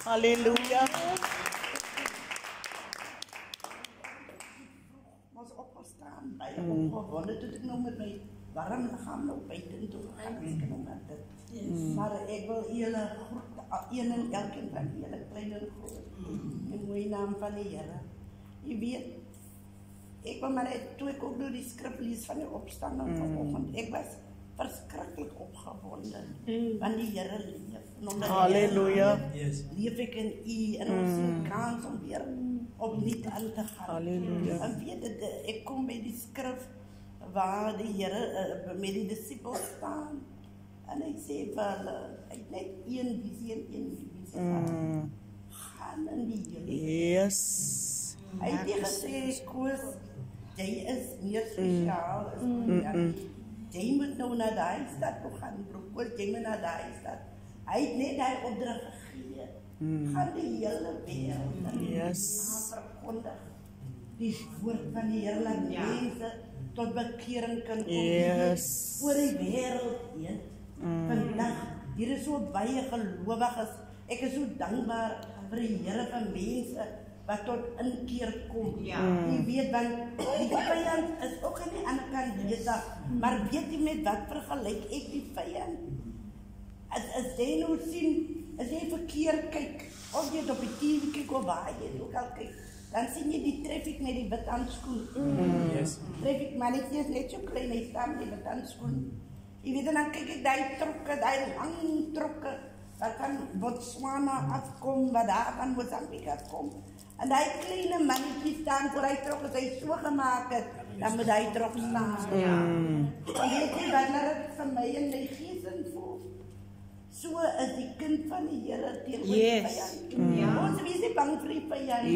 Halleluja. Was opgestaan, bij opgewonnen, toen ik nog met mijn warm lichaam nog buiten toe gegaan. Ik nog met dit. Maar ik wil hele groet, een en elkeen van hele kleine groot. In mooie naam van de Here. Je weet, ik wil maar toen ik ook door die skrif lees van de opstanding vanochtend, ik was verschrikkelijk opgewonden. Want die Here leef. Halleluja. Leef ik in U en ons een kans om weer opnieuw aan te gaan. Halleluja. En weet je, ik kom bij die skrif waar de Here met die disciples staan. En hij zei wel, hij heeft net één visie en één visie. Gaan in die jullie. Yes. Hij heeft gezegd, Koos, jij is meer speciaal. Jy moet nou na daai stad toe gaan, broer, jy moet na daai stad. Hy het net daai opdrag gegee. Gaan die hele wêreld verkondig. Die woord van die Here laat mense tot bekering kan kom. Oor die wêreld heen. Vandag, hier is so baie gelowiges. Ek is so dankbaar vir die Here van mense wat tot inkeer kom. Jy weet, want die vyand is ook aan die ander kant besig. Maar weet jy met wat vergelyk ek die vyand? As jy nou sien, as jy verkeerd kyk, of jy op die TV kyk of waar jy ook al kyk, dan sien jy die traffic met die wit handskoen. Traffic mannetjie is net so klein, hy staan met die wit handskoen. Jy weet, en dan kyk ek die trokke, die lang trokke, wat van Botswana afkom, wat daar van Mozambique afkom. En die kleine mannetjie staan voor die trok, as hy so gemaakt het, dan moet die trok staan. En weet jy, wanneer het vir my in my gees invoel, so is die kind van die Here teenoor die vyand. Ons wees nie bang vir die vyand,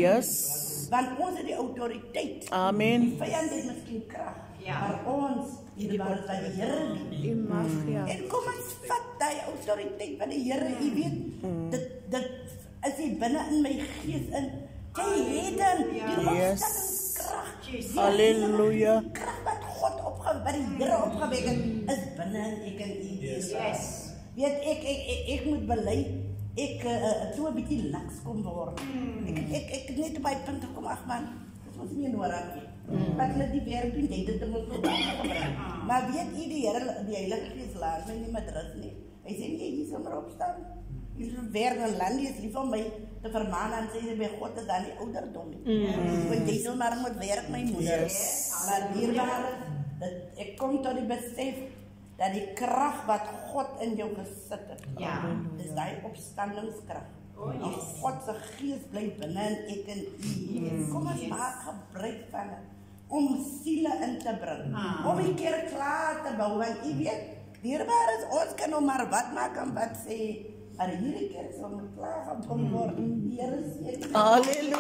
want ons het die autoriteit. Amen. Die vyand het miskien krag, maar ons het die woord van die Here nie. En kom ons vat die autoriteit van die Here, jy weet, dit is die binne in my gees in. Jy het dan die opstandingskrag. Halleluja. Die krag wat God wat die Here opgewek het, is binne ek en u. Weet, ek moet bely, ek toe 'n bietjie laks kom word. Ek net by punt gekom, ag man, dit was nie nodig nie. Wat hulle die werk doen, jy dit moet gebruik. Maar weet u, die Here, die Heilige Gees laat my nie met rus nie. Hy sê nie, jy sal maar opstaan. Jy sal werk en land, jy is lief om my te vermaan en sê, by God is dan die ouderdom nie. Want jy sal maar moet werk, my moeder. Maar dierbaar, ek kom tot die besef, dat die krag wat God in jou gesit het, dis die opstandingskrag. En God se gees bly binne en ek en u. Kom ons maak gebruik van het, om siele in te bring, om die kerk klaar te bou, want u weet, dierbaar is, ons kan nou maar wat maak en wat sê, maar hierdie kerk sal moet klaar gebou word. Die Here sê, halleluja.